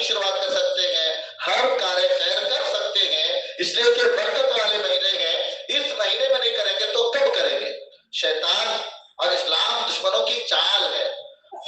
کی شروعات کر سکتے ہیں، ہر کار خیر کر سکتے ہیں، اس لیے کہ برکت والے مہینے ہیں۔ اس مہینے میں نہیں کریں گے تو کب کریں گے؟ شیطان اور اسلام دشمنوں کی چال ہے،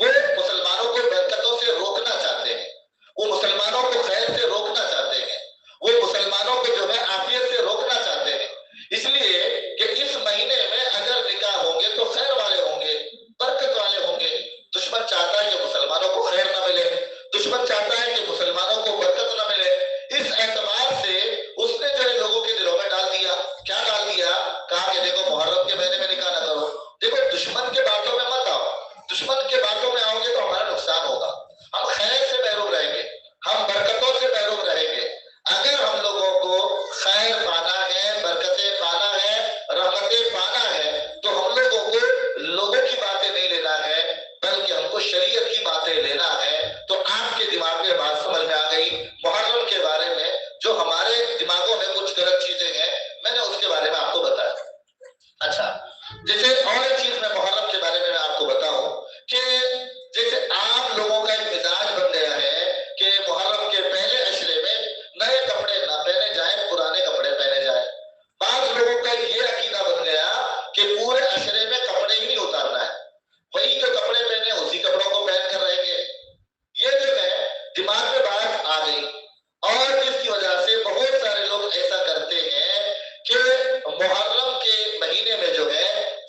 وہ مسلمانوں کو برکتوں سے روکنا چاہتے ہیں، وہ مسلمانوں کو خیر سے روکنا چاہتے ہیں، وہ مسلمانوں کو جو ہے عافیت سے روکنا چاہتے ہیں۔ اس لیے کہ اس مہینے میں اگر نکاح ہوں گے تو خیر والے ہوں گے، برکت والے ہوں گے۔ دشمن چاہتا ہے کہ مسلمانوں کو خیر نہ ملے، دشمن چاہتا ہے کہ مسلمانوں کو برکت نہ ملے۔ اس اعتبار سے اس نے جو ہے لوگوں کے دلوں میں ڈال دیا، کیا ڈال دیا؟ کہا کہ دیکھو محرم کے مہینے میں نکاح نہ کرو۔ دیکھو دشمن کے باتوں میں مت آؤ، دشمن کے باتوں میں آؤ گے تو ہمارا نقصان ہوگا۔ ہم خیر سے محروم رہیں گے، ہم برکتوں سے محروم رہیں گے۔ اگر ہم لوگوں کو خیر پانا ہے، برکتیں پانا ہے، رحمتیں پانا ہے، تو ہم لوگوں کو لوگوں کی باتیں نہیں لینا ہے بلکہ ہم کو شریعت کی باتیں لینا ہے۔ تو آپ کے دماغ میں بات سمجھ میں آ گئی محرم کے بارے میں، جو ہمارے دماغوں میں کچھ غلط چیزیں ہیں، میں نے اس کے بارے میں آپ کو بتایا۔ اچھا، جیسے اور ایک چیز میں محرم کے بارے میں آپ کو بتاؤں کہ جیسے آپ لوگوں کا ایک مزاج بن گیا ہے کہ محرم کے پہلے عشرے میں نئے کپڑے نہ پہنے جائیں، پرانے کپڑے پہنے جائیں۔ بعض لوگوں کا یہ عقیدہ بن گیا کہ پورے عشرے میں کپڑے ہی نہیں اتارنا ہے، وہی جو کپڑے پہنے اسی کپڑوں کو پہن کر رہیں گے۔ یہ جو ہے دماغ میں بات آ گئی، اور جس کی وجہ سے بہت سارے لوگ ایسا کرتے ہیں کہ محرم کے مہینے میں جو ہے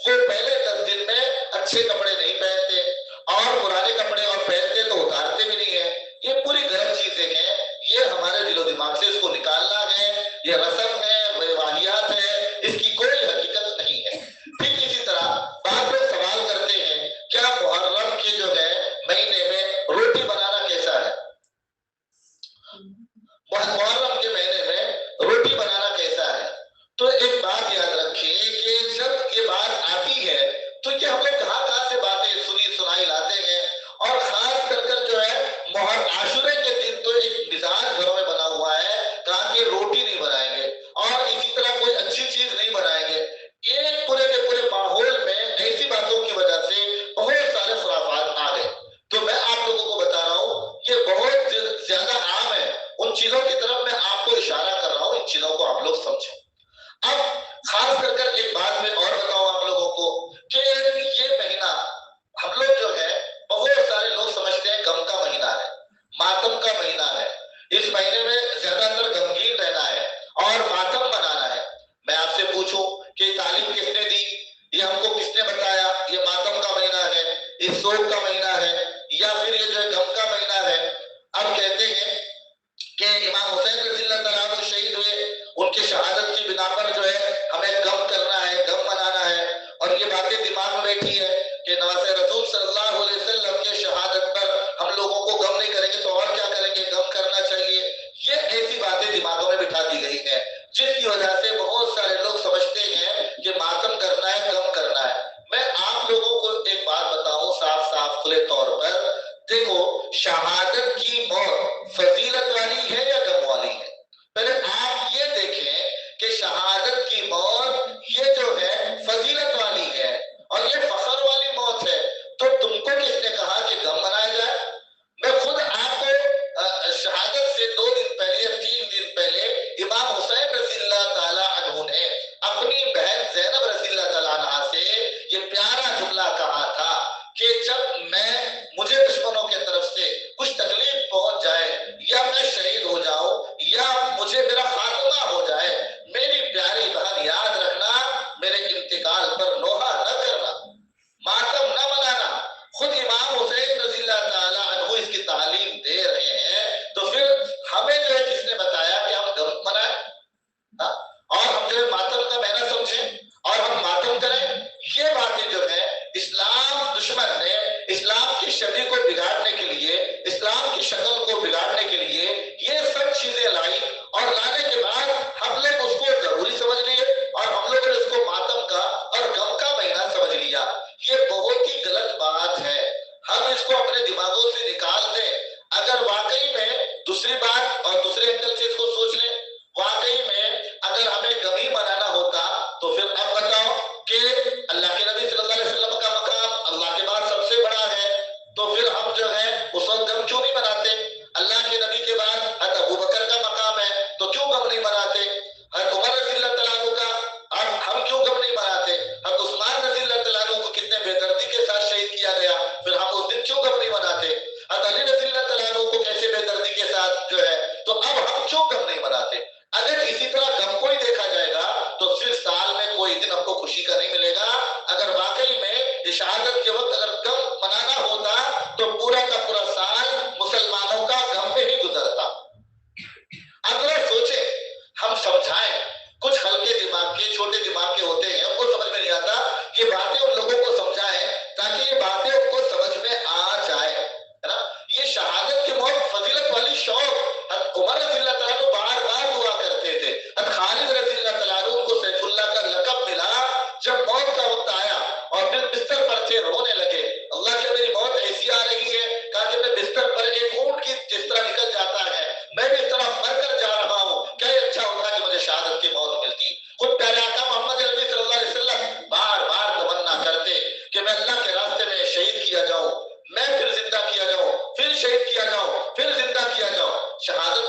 وہ پہلے 10 دن میں اچھے کپڑے نہیں پہنتے، اور پرانے کپڑے اور پہنتے تو اتارتے بھی نہیں ہیں۔ یہ پوری غلط چیزیں ہیں، یہ ہمارے دل و دماغ سے اس کو نکالنا ہے۔ یہ رسم ہے، واہیات ہے، اس کی کوئی حقیقت نہیں ہے۔ ٹھیک اسی طرح بعض لوگ سوال کرتے ہیں کیا محرم کے جو ہے مہینے میں روٹی بنانا کیسا ہے؟ محرم کے مہینے میں روٹی بنانا کیسا ہے؟ تو ایک بات یاد رکھیں کہ جب یہ بات آتی ہے تو یہ ہم لوگ کہاں سے باتیں سنی سنائی لاتے ہیں، اور خاص کر جو ہے عاشورے کے دن تو ایک مزاج گھروں میں بنا ہوا ہے، کہا کہ روٹی نہیں بنائیں گے اور اسی طرح کوئی اچھی چیز نہیں بنائیں گے۔ ایک پورے کے پورے ماحول میں ایسی باتوں کی وجہ سے بہت سارے خرافات آ گئے۔ تو میں آپ لوگوں کو بتا رہا ہوں یہ بہت زیادہ عام ہے، ان چیزوں کی طرف میں آپ کو اشارہ کر رہا ہوں، ان چیزوں کو آپ لوگ سمجھیں۔ اب خاص کر ایک بات میں اور بتاؤں آپ لوگوں کو کہ یہ مہینہ ہم لوگ جو ہے بہت سارے لوگ سمجھتے ہیں غم کا مہینہ ہے، ماتم کا مہینہ ہے۔ اس مہینے میں زیادہ تر غمگین رہنا ہے اور ماتم منانا ہے۔ میں آپ سے پوچھوں کہ تعلیم کس نے دی؟ یہ ہم کو کس نے بتایا یہ ماتم کا مہینہ ہے، یہ سوگ کا مہینہ ہے، یا پھر یہ جو ہے غم کا مہینہ ہے؟ اب کہتے ہیں کہ امام حسین رضی اللہ تعالیٰ عنہ شہید ہوئے، ان کی شہادت کی بنا پر جو ہے ہمیں غم کرنا ہے، غم منانا ہے، اور یہ باتیں دماغ میں بیٹھی ہے کہ نواز رسول صلی اللہ علیہ وسلم کے شہادت پر ہم لوگوں کو غم نہیں کریں گے تو اور کیا کریں گے، غم کرنا چاہیے۔ یہ ایسی باتیں دماغوں میں بٹھا دی گئی ہیں جس کی وجہ سے بہت سارے لوگ سمجھتے ہیں کہ ماتم کرنا ہے، غم کرنا ہے۔ میں آپ لوگوں کو ایک بات بتاؤں صاف صاف کھلے طور پر، دیکھو شہادت کی موت فضیلت والی ہے یا غم والی ہے؟ پہلے آپ یہ دیکھیں کہ شہادت کی موت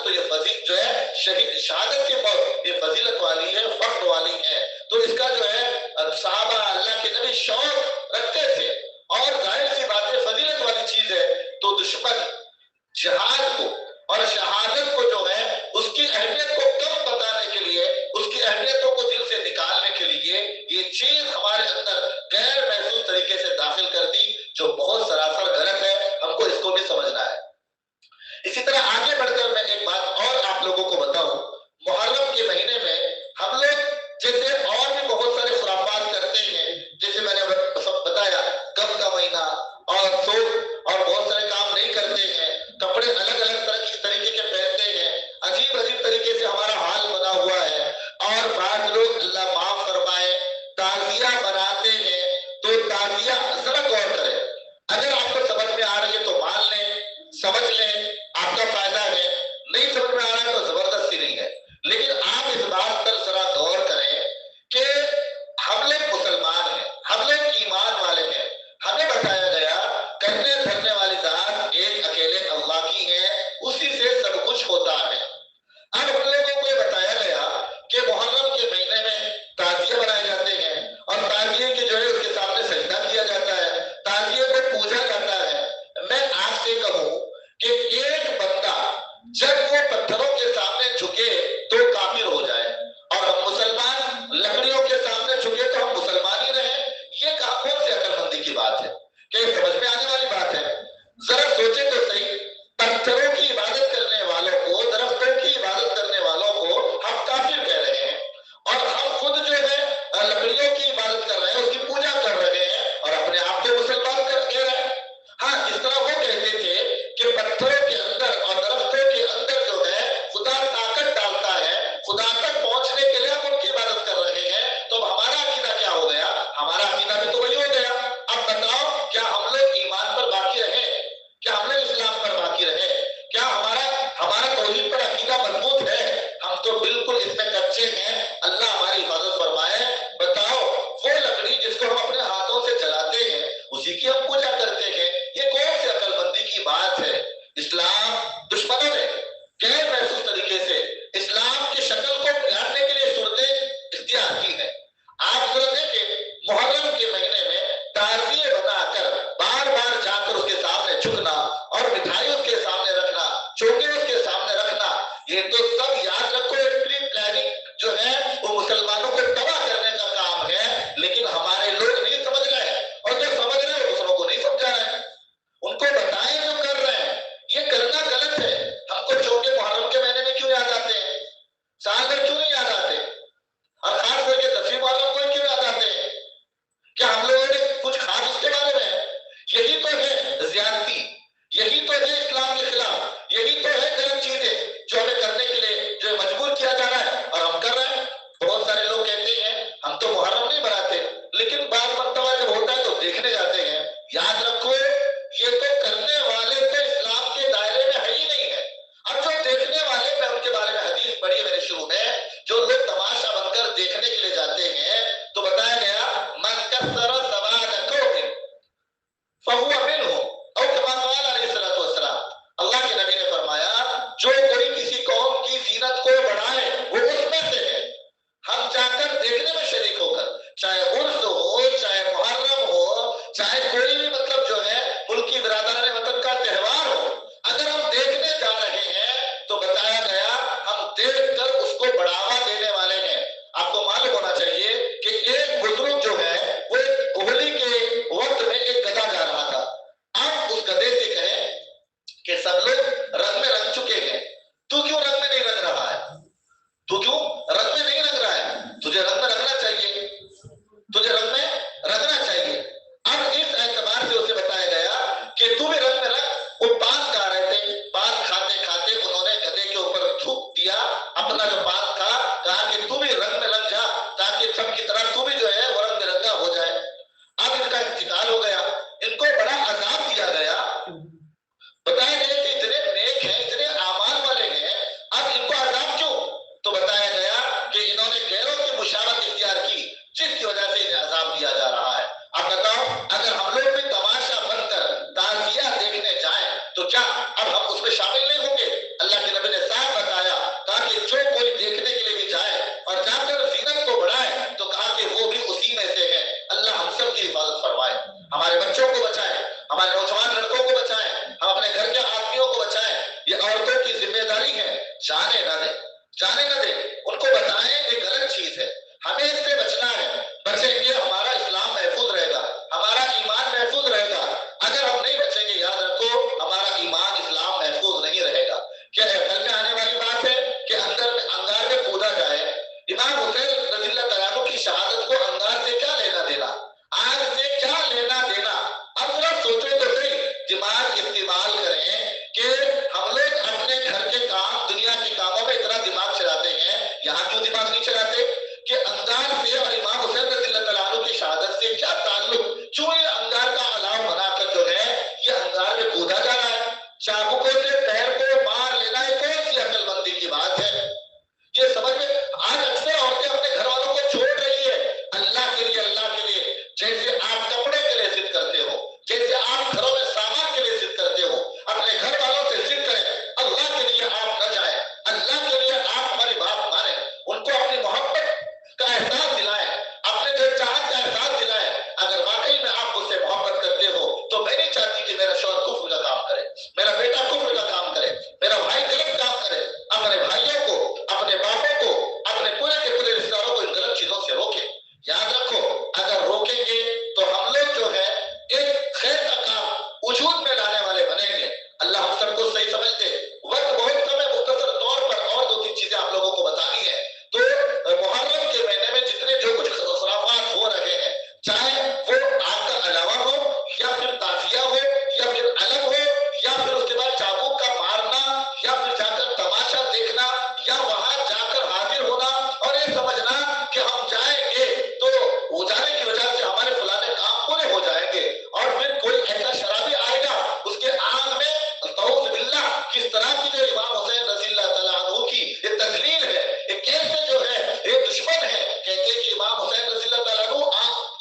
شہادت تو یہ فضیلت جو ہے شہادت کی موت یہ فضیلت والی ہے، فخر والی ہے. تو اس کا جو ہے صحابہ اللہ کے نبی شوق رکھتے تھے اور ظاہر سی بات ہے فضیلت والی چیز ہے. تو دشمن جہاد کو اور شہادت کو جو ہے اس کی اہمیت کو کم بتانے کے لیے، اس کی اہمیتوں کو دل سے نکالنے کے لیے یہ چیز ہمارے اندر غیر محسوس طریقے سے داخل کر دی، جو بہت سراسر غلط ہے. ہم کو اس کو بھی سمجھنا ہے. اسی طرح آگے بڑھ کر میں ایک بات اور آپ لوگوں کو بتاؤں. محرم کے مہینے میں ہم لوگ جیسے اور بھی بہت سارے خرافات کرتے ہیں، جیسے میں نے بتایا غم کا مہینہ اور سوگ اور بہت سارے کام نہیں کرتے ہیں، کپڑے الگ الگ طریقے کے پہنتے ہیں، عجیب عجیب طریقے سے ہمارا حال بنا ہوا ہے. اور بعض لوگ اللہ معاف فرمائے تعزیہ بناتے ہیں. تو تعزیہ ذرا غور کریں، اگر آپ کو سمجھ میں آ رہی ہے تو مان لیں، سمجھ لیں، آپ کا فائدہ ہے. نہیں سمجھ میں آ رہا ہے تو زبردستی نہیں ہے. لیکن آپ اس بات پر ذرا غور کریں کہ ہم لوگ مسلمان ہیں، ہم لوگ ایمان والے ہیں. ہمیں بتایا گیا کرنے دھرنے والی ذات ایک اکیلے اللہ کی ہے، اسی سے سب کچھ ہوتا ہے. اب ہم لوگوں کو بتایا گیا کہ محرم کے مہینے میں تعزیے بنائے جاتے ہیں اور تعزیے کے جو ہے اس کے سامنے سجدہ کیا جاتا ہے، تعزیے کو پوجا جاتا ہے. میں آپ سے کہوں کہ ایک بندہ جب وہ پتھروں کے سامنے جھکے تو کافر ہو جائے اور ہم مسلمان لکڑیوں کے سامنے جھکے تو ہم مسلمان ہی رہیں، یہ کون سی عقل مندی کی بات ہے؟ کہ سمجھ میں آنے والی بات ہے؟ ذرا سوچیں تو صحیح. پتھروں کی عبادت کرنے والوں کو، درختوں کی عبادت کرنے والوں کو ہم کافر کہہ رہے ہیں اور ہم خود جو ہے لکڑیوں کی عبادت کر رہے ہیں، اس کی پوجا کر رہے ہیں اور اپنے آپ کو مسلمان کہہ رہے ہیں. ہاں، اس طرح وہ کہتے تھے کہ پتھروں کے اندر اور درختوں کے اندر جو ہے خدا طاقت ڈالتا ہے، خدا تک پہنچنے کے لیے ہم ان کی عبادت کر رہے ہیں. تو ہمارا عقیدہ کیا ہو گیا؟ ہمارا عقیدہ بھی تو وہی ہو گیا. اب بتاؤ، کیا ہم لوگ ایمان پر باقی رہے؟ کیا ہم لوگ اسلام پر باقی رہے؟ کیا ہمارا توحید پر عقیدہ مضبوط ہے؟ ہم تو بالکل اس میں کچے ہیں. اللہ ہماری حفاظت فرمائے. بتاؤ، وہ لکڑی جس کو ہم اپنے ہاتھوں سے جلاتے ہیں اسی کی ہم پوجا کرتے ہیں، یہ کون سی عقل مندی کی بات ہے؟ اسلام دشمنوں نے غیر محسوس طریقے سے اسلام کی شکل کو بگاڑنے کے لیے صورتیں اختیار کی ہیں. آپ ذرا دیکھیں، محرم کے مہینے میں تعزیے بنا کر بار بار جا کر اس کے سامنے جھکنا اور مٹھائی اس کے سامنے رکھنا، چوکے اس کے سامنے رکھنا، یہ تو سب یاد رکھو ایک پری پلاننگ جو ہے وہ مسلمانوں کو تباہ کرنے کا کام ہے. لیکن ہمارے لوگ نہیں سمجھ رہے ہیں اور جو سمجھ رہے ہیں دوسروں کو نہیں سمجھا رہے ہیں. ان کو بتائیں جو کر رہے ہیں یہ کرنا غلط ہے. ہم کو چوکے محرم کے مہینے میں کیوں یاد آتے ہیں؟ سال بھر کیوں نہیں یاد آتے؟ اور خاص کر کے 10ویں محرم کو کیوں یاد آتے ہیں؟ کیا ہم لوگوں نے کچھ خاص اس کے بارے میں؟ یہی تو ہے زیادتی، یہی تو ہے اسلام کے خلاف، یہی تو ہے غلط چیزیں جو ہمیں کرنے کے لیے جو مجبور کیا جا رہا ہے. جانے نہ دیں، ان کو بتائیں یہ غلط چیز ہے، ہمیں اس سے بچنا ہے، بچیں گے ہمارا اسلام محفوظ رہے گا، ہمارا ایمان محفوظ رہے گا۔ اگر ہم نہیں بچیں گے، یاد رکھو ہمارا ایمان اسلام محفوظ نہیں رہے گا۔ کیا گھر میں آنے والی بات ہے کہ اندر میں انگار میں کودا جائے؟ امام حسین رضی اللہ تعالیٰ عنہ کی شہادت کو انگار سے کیا لینا دینا، آگ سے کیا لینا دینا؟ اب ذرا سوچو تو صحیح، دماغ استعمال کریں کہ ہم لوگ اپنے گھر کے کام، دنیا کے کاموں میں اتنا دماغ چلاتے ہیں، یہاں کیوں دماغ نہیں چلاتے کہ انگار سے اور امام حسین رضی اللہ تعالیٰ عنہ کی شہادت سے کیا تعلق؟ کیوں یہ انگار کا علاو بنا کر جو ہے یہ انگار میں کودا جا رہا ہے؟ چابکوں سے پیر کو مار لینا یہ کون سی عقل مندی کی بات ہے؟ یہ سمجھ میں آج اکثر عورتیں اپنے گھر والوں کو چھوڑ رہی ہے اللہ کے لیے، اللہ کے لیے، جیسے آپ کپڑے کے لیے ضد کرتے ہو، جیسے آپ گھروں میں سامان کے لیے ضد کرتے ہو، اپنے گھر والوں سے ضد کریں، اللہ کے لیے آپ نہ جائیں، اللہ کے لیے آپ ہماری بات مانیں، ان کو اپنی محبت کا احساس دلائیں، اپنے دل چاہت کا احساس دلائیں۔ اگر واقعی میں آپ مجھ سے محبت کرتے ہو تو میں نہیں چاہتی کہ میرا شوہر کفر کا کام کرے، میرا بیٹا کفر کا کام کرے، میرا بھائی غلط کام کرے۔ اپنے بھائیوں کو، اپنے باپوں کو، اپنے پورے کے پورے رشتہ داروں کو ان غلط چیزوں سے روکیں۔ یاد رکھو اگر روکیں گے تو ہم لوگ جو ہے ایک خیر کا کام وجود میں لانے والے بنیں گے۔ اللہ ہم سب کو صحیح سمجھ دے۔ وقت بہت کم ہے، مختصر طور پر اور دو تین چیزیں آپ لوگوں کو بتانی ہے۔ تو محرم کے مہینے میں جتنے جو کچھ خرافات ہو رہے ہیں، چاہے وہ آگ کا علاوہ ہو یا پھر تعزیہ ہو یا پھر الگ ہو یا پھر اس کے بعد چابوک کا مارنا یا پھر جا کر تماشا دیکھنا یا وہاں جا کر حاضر ہونا اور یہ سمجھنا کہ ہم جائیں گے تو وہ جانے کی وجہ سے ہمارے فلانے کام پورے ہو جائیں گے، اور پھر کوئی ایسا شرابی آئے گا اس کے آنکھ میں نعوذ باللہ کس طرح کی جو امام حسین رضی اللہ تعالیٰ عنہ کی یہ تذلیل ہے، یہ کیسے جو ہے یہ دشمن ہے، کہتے ہیں کہ امام حسین رضی اللہ تعالیٰ عنہ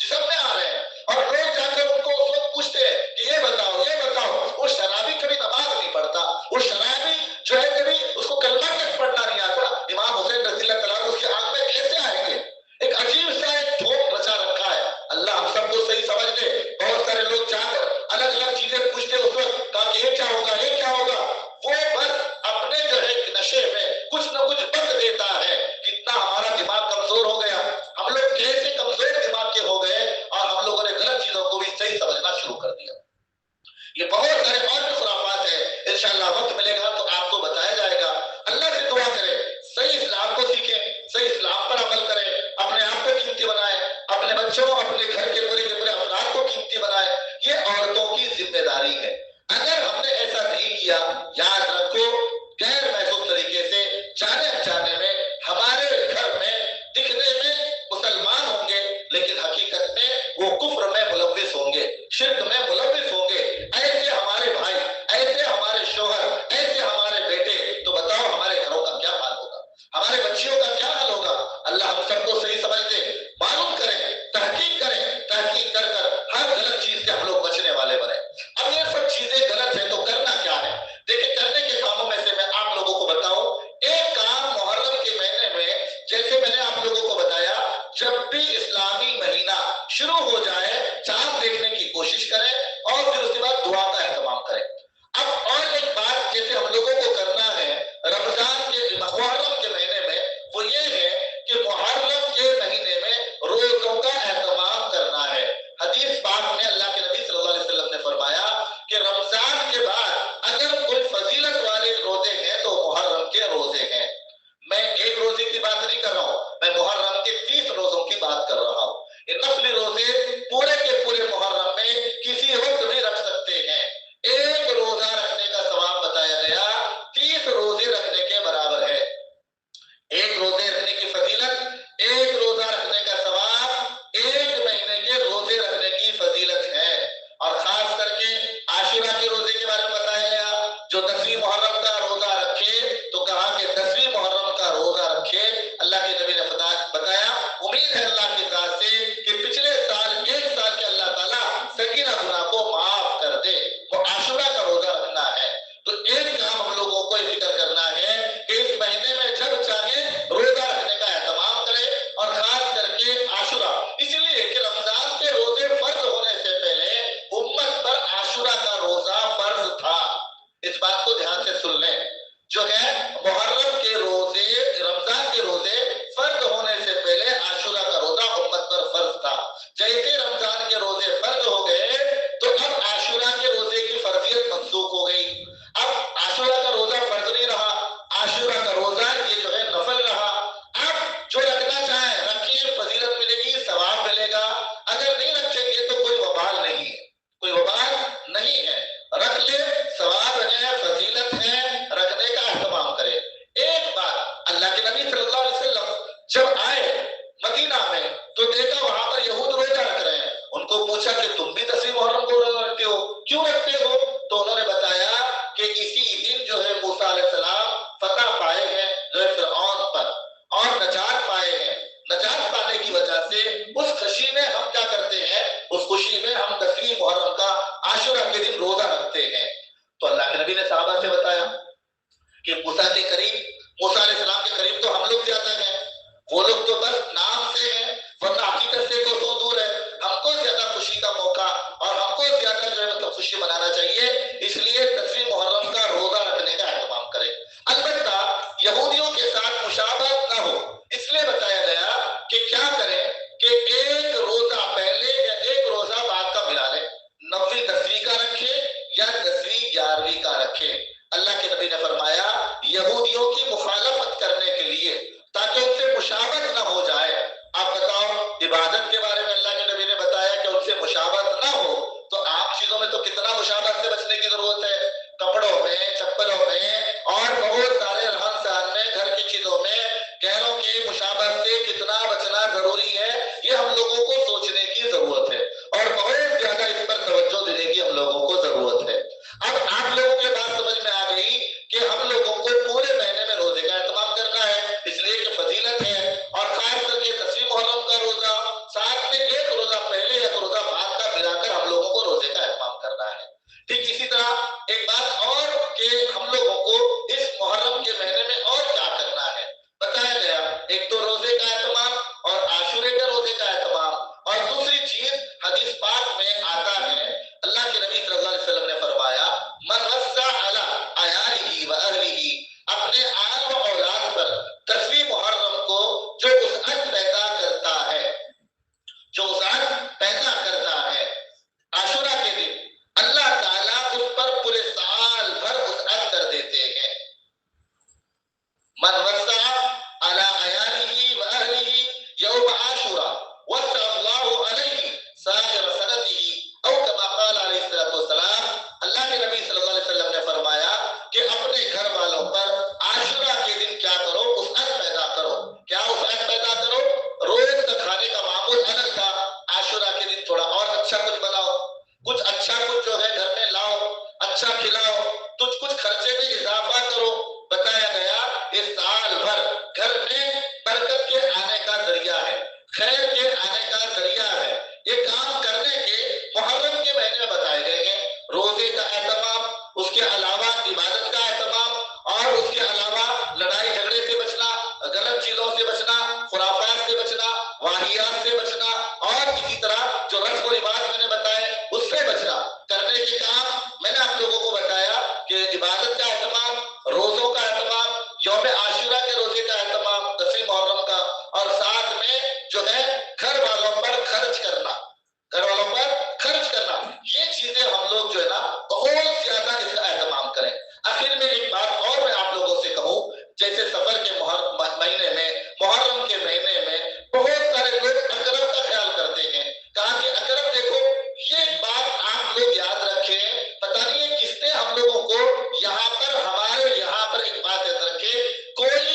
جسم میں آ رہے ہیں اور لوگ جا کر ان کو اس وقت پوچھتے ہیں کہ یہ بتاؤ یہ بتاؤ، وہ شرابی کبھی نماز نہیں پڑھتا، وہ شرابی جو ہے کبھی اس کو کلمہ تک پڑھنا نہیں آتا، امام حسین رضی اللہ تعالیٰ عنہ اس کے آنکھ میں کیسے آئیں گے؟ ایک عجیب سا ایک ٹھوک رچا رکھا ہے۔ اللہ ہم سب کو صحیح سمجھ دے۔ بہت سارے لوگ جا کر الگ الگ چیزیں پوچھتے اس وقت، کہا کہ یہ کیا ہوگا یہ کیا ہوگا، وہ بس اپنے جو ہے نشے میں کچھ نہ کچھ بک دیتا ہے۔ کتنا ہمارا دماغ کمزور ہو گیا، ہم لوگ کیسے کمزور دماغ کے ہو گئے اور ہم لوگوں نے غلط چیزوں کو بھی صحیح سمجھنا شروع کر دیا۔ یہ بہت سارے اور بھی خرافات ہیں، انشاءاللہ وقت ملے گا تو آپ کو بتایا جائے گا۔ اللہ سے دعا کریں، صحیح اسلام کو سیکھیں، صحیح اسلام پر عمل کریں، اپنے آپ کو قیمتی بنائیں، اپنے بچوں، اپنے گھر کے پورے افراد کو قیمتی بنائیں۔ یہ عورتوں کی ذمہ داری ہے۔ اگر ہم نے ایسا نہیں کیا، یاد رکھو غیر محسوس طریقے سے جانے انجانے میں ہمارے گھر میں دکھنے میں مسلمان ہوں گے لیکن حقیقت میں وہ کفر میں ملوث ہوں گے، شرک میں ملوث ہوں گے۔ ایسے ہمارے بھائی، ایسے ہمارے شوہر، ایسے ہمارے بیٹے، تو بتاؤ ہمارے گھروں کا کیا حال ہوگا، ہمارے بچیوں کا کیا حال ہوگا؟ اللہ ہم سب کو صحیح سمجھ دے۔ معلوم کریں، تحقیق کریں، تحقیق کر کر ہر غلط چیز سے ہم لوگ بچنے والے بنے۔ اب یہ سب چیزیں غلط ہیں تو کرنا کیا ہے؟ دیکھیں کرنے کے کاموں میں سے میں آپ لوگوں کو بتاؤں، ایک کام محرم کے مہینے میں جیسے میں نے آپ لوگوں کو بتایا، جب بھی اسلامی مہینہ شروع ہو جائے چاند دیکھنے کی کوشش کریں اور پھر اس کے بعد دعا کا اہتمام کریں۔ اب اور ایک بات جیسے ہم لوگوں کو کرنا ہے رمضان کے محرم کے مہینے میں، وہ یہ ہے کہ محرم کے مہینے میں روزوں کا اہتمام کرنا ہے۔ حدیث پاک میں اللہ کے نبی صلی اللہ علیہ وسلم نے فرمایا کہ رمضان کے بعد اگر کوئی فضیلت والے روزے ہیں تو محرم کے روزے ہیں۔ میں ایک روزے کی بات نہیں کر رہا ہوں، میں محرم کے 30 روزوں کی بات کر رہا ہوں۔ یہ نفلی روزے پورے کے پورے محرم میں کسی وقت بھی رکھ سکتے ہیں۔ ایک روزہ رکھنے کا ثواب بتایا گیا 30 روزے رکھنے کے برابر ہے۔ ایک روزے رکھنے کی فضیلت، ایک روزہ رکھنے کا ثواب ایک مہینے کے روزے رکھنے کی فضیلت ہے۔ اور خاص کر کے عاشورہ کے روزے کے بارے میں بتایا گیا، جو 10ویں محرم کا روزہ رکھے تو کہا کہ 10ویں محرم کا روزہ رکھے۔ اللہ کے نبی نے بتایا امید ہے اللہ کی ذات سے کہ پچھلے سال ایک سال کے اللہ تعالیٰ سگیرہ گناہ کو معاف کر دے۔ وہ عاشورہ کا روزہ رکھنا ہے۔ تو ایک کام ہم لوگوں کو فکر کرنا ہے کہ اس مہینے میں جب چاہے روزہ رکھنے کا اہتمام کرے، اور خاص کر کے عاشورہ، اس لیے کہ رمضان کے روزے فرض ہونے سے پہلے امت پر عاشورہ کا روزہ فرض تھا۔ اس بات کو دھیان سے سن لیں، جو ہے محرم کے روزے کہ موسیٰ علیہ السلام کے قریب تو ہم لوگ زیادہ ہیں، وہ لوگ تو بس نام سے ہیں، ورنہ حقیقت سے تو دور ہے. ہم کو زیادہ خوشی کا موقع اور ہم کو زیادہ جو ہے مطلب خوشی منانا چاہیے. اس لیے 10ویں محرم کا روزہ رکھنے کا اہتمام کریں. البتہ یہودیوں کے ساتھ مشابہت نہ ہو، اس لیے بتایا گیا کہ کیا کریں کہ ایک روزہ پہلے یا ایک روزہ بعد کا ملا لیں. 9ویں 10ویں کا رکھے یا 10ویں 11ویں کا رکھے. اللہ کے نبی نے فرمایا یہودیوں کی مخالفت کرنے کے لیے تاکہ ان سے مشابہت نہ ہو جائے. آپ بتاؤ عبادت کے بارے میں اللہ کے نبی نے بتایا کہ ان سے مشابہت نہ ہو، تو عام چیزوں میں تو کتنا مشابہت سے بچنے کی ضرورت ہے، کپڑوں میں، چپلوں میں اور بہت سارے رہن سہن میں، گھر کی چیزوں میں غیروں کی مشابہت سے کتنا بچنا ضروری ہے، یہ ہم لوگوں کو سوچنے کی ضرورت ہے اور بہت زیادہ اس پر توجہ دینے کی ہم لوگوں کو ضرورت ہے. اب آپ لوگوں کے بات سمجھ میں آ گئی کہ ہم لوگوں کو پورے مہینے میں روزے کا اہتمام کرنا ہے، اس لیے کہ فضیلت ہے، اور خاص کر کے 10ویں محرم کا روزہ ساتھ میں ایک روزہ پہلے یا روزہ بعد کا ملا کر ہم لوگوں کو روزے کا اہتمام کرنا ہے. ٹھیک اسی طرح ایک بات اور کہ ہم لوگوں کو اس محرم کے مہینے میں اور کیا کرنا ہے بتایا گیا. ایک تو روزے کا اہتمام اور عاشورے کے روزے کا اہتمام، اور دوسری چیز حدیث پاک میں آتا ہے اللہ کے نبی صلی اللہ علیہ وسلم نے فرمایا من وسع علی عیاله و اہلہ، اپنے آل و اولاد پر 10ویں محرم کو جو وسعت پیدا کرتا ہے، جو وسعت پیدا کرتا ہے عاشورہ کے دن، اللہ تعالیٰ اس پر پورے سال بھر وسعت کر دیتے ہیں. من وسع علی عیاله و اہلہ یوم عاشورہ وسع اللہ علیہ سائر سنتہ او کما قال علیہ الصلوۃ والسلام. اللہ کے نبی صلی اللہ علیہ وسلم نے فرمایا کہ اپنے گھر والوں پر عاشورہ کے دن کیا کرو، وسعت پیدا کرو. کیا وسعت پیدا کرو؟ روز کا کھانے کا معمول الگ تھا، عاشورہ کے دن تھوڑا اور اچھا کچھ بناؤ، کچھ اچھا کچھ جو ہے گھر میں لاؤ، اچھا کھلاؤ، کچھ خرچے میں اضافہ کرو. بتایا گیا اس سال بھر گھر میں برکت کے آنے کا ذریعہ ہے، خیر کے آنے کا ذریعہ ہے. یہ کام کرنے کے محرم کے مہینے میں بتائے گئے ہیں. روزے کا اہتمام، اس کے علاوہ عبادت کا اہتمام، اور اس کے علاوہ لڑائی جھگڑے سے بچنا، غلط چیزوں سے بچنا، خرافات سے بچنا، واہیات سے بچنا، اور اسی طرح جو رسم و رواج میں نے بتائے اس سے بچنا. کرنے کے کام میں نے آپ لوگوں کو بتایا کہ عبادت کا اہتمام، روزوں کا اہتمام، یوم عاشورہ کے روزے کا اہتمام 10ویں محرم کا، اور ساتھ میں جو ہے گھر والوں پر خرچ کرنا، گھر والوں پر خرچ کرنا. یہ چیزیں ہم لوگ جو ہے نا بہت زیادہ اس کا اہتمام کریں. آخر میں ایک بات اور میں آپ لوگوں سے کہوں، جیسے سفر کے مہینے میں، محرم کے مہینے میں بہت سارے لوگ اقرب کا خیال کرتے ہیں. کہا کہ اقرب دیکھو، یہ بات آپ لوگ یاد رکھیں، پتہ نہیں کس نے ہم لوگوں کو یہاں پر، ہمارے یہاں پر ایک بات یاد رکھے، کوئی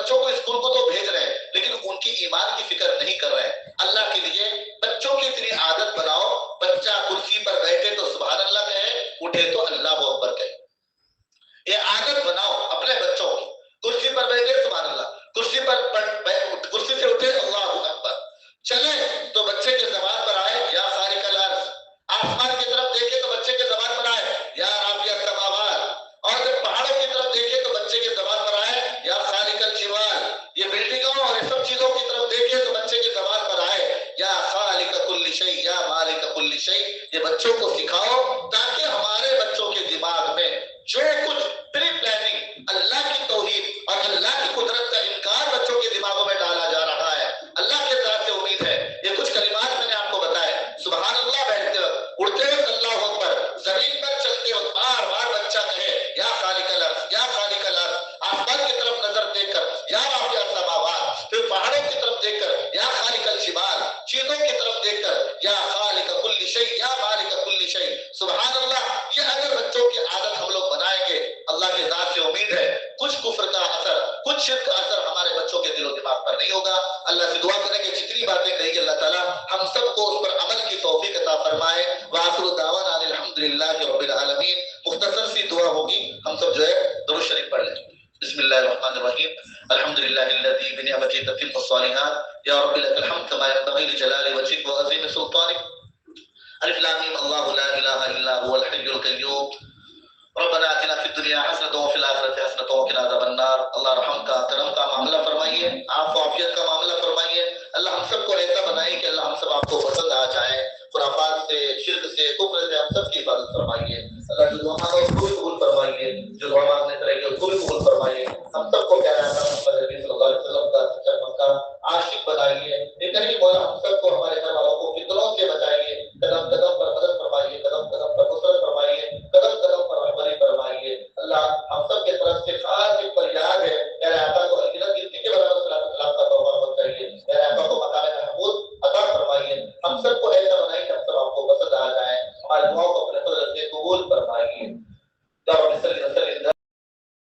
بچوں کو اسکول کو تو بھیج رہے ہیں لیکن ان کی ایمان کی فکر نہیں کر رہے ہیں. اللہ کے لیے بچوں کی اتنی عادت بناؤ, بچہ کرسی پر بیٹھے تو سبحان اللہ کہے, اٹھے تو اللہ اکبر کہے. یہ عادت بناؤ اپنے بچوں کی, کرسی پر بیٹھے سبحان اللہ, کرسی سے اٹھے اللہ اکبر, چلے تو بچے کے زبان پر آئے یا خالق الارض, آسمان کی طرف دیکھے تو بچے کے زبان پر آئے یا رافع السماوات, اور جب پہاڑوں کی طرف دیکھے تو بچے کے زبان پر آئے یا خالق الجبال, یہ بلڈنگوں اور یہ سب چیزوں کی طرف دیکھے تو بچے کے زبان پر آئے یا خالق کل شیء یا مالک کل شیء. یہ بچوں کو سکھاؤ تاکہ ہمارے بچوں کے دماغ میں جو کچھ پری پلاننگ اللہ کی توحید اور اللہ کی قدرت کا انکار بچوں کے دماغوں میں ڈالا جا رہا ہے, اللہ کے ذات سے امید ہے. یہ کچھ کلمات میں نے آپ کو بتائے, سبحان اللہ بیٹھتے وقت, اڑتے وقت اللہ اکبر, زمین پر چلتے وقت بار بار بچہ کہے یا خالق الارض یا خالق الارض, آسمان کی طرف نظر دیکھ کر یا رافع السماوات, پھر پہاڑوں کی طرف دیکھ کر یا خالق الجبال, چیزوں کی طرف دیکھ کر یا خالق کل شیء یا مالک کل شیء. سبحان اللہ. یہ اگر بچوں کی عادت ہم لوگ بنائیں گے, اللہ کے ذات سے امید ہے کچھ کفر کا اثر, کچھ شرک کا اثر ہمارے بچوں کے دل و دماغ پر نہیں ہوگا. اللہ سے دعا کریں کہ جتنی باتیں کہی اللہ تعالیٰ ہم سب کو اس پر عمل کی توفیق عطا فرمائے. وآخر دعوانا الحمدللہ رب العالمین. مختصر سی دعا ہوگی, ہم سب جو ہے درود شریف پڑھ لیں. بسم اللہ الرحمن الرحیم. الحمدللہ الذی بنعمتہ تتم الصالحات یا رب لک الحمد کما ينبغی لجلال وجهک وعظیم سلطانک. الف لام میم اللہ لا الہ الا هو الحی القیوم. ربنا آتنا فی الدنیا حسنۃ وفی الآخرۃ حسنۃ وقنا عذاب النار. اللہ رحم کا کرم کا معاملہ فرمائیے, عفو و عافیت کا معاملہ فرمائیے. اللہ ہم سب کو ایسا بنائے کہ اللہ ہم سب آپ کو پسند آ جائیں. خرافات سے, شرک سے, کفر سے ہم سب کی حفاظت فرمائیے. اللہ جو دعا مانگے اس کو بھی قبول فرمائیے, جو دعا مانگنے سے رہیے اس کو بھی قبول فرمائیے. ہم سب کو پیارا محمد نبی صلی اللہ علیہ وسلم کا سچا پکا عاشق بنائیے. یہ کہیں مولا ہم سب کو, ہمارے گھر والوں کو فتنوں سے بچائیے. قدم قدم پر مدد فرمائیے, قدم قدم پر نصرت فرمائیے, قدم قدم پر رہبری فرمائیے. اللہ ہم سب کی طرف سے خاص ایک فریاد ہے, میرے آقا کو الجنت گنتی کے برابر صلاۃ السلام کا توبہ مت کریے. میرے آقا کو مقام محمود عطا فرمائیے. ہم سب کو ایسا بنائیے کہ ہم سب آپ کو پسند آ جائیں. ہماری دعاؤں کو اپنے فضل سے قبول فرمائیے.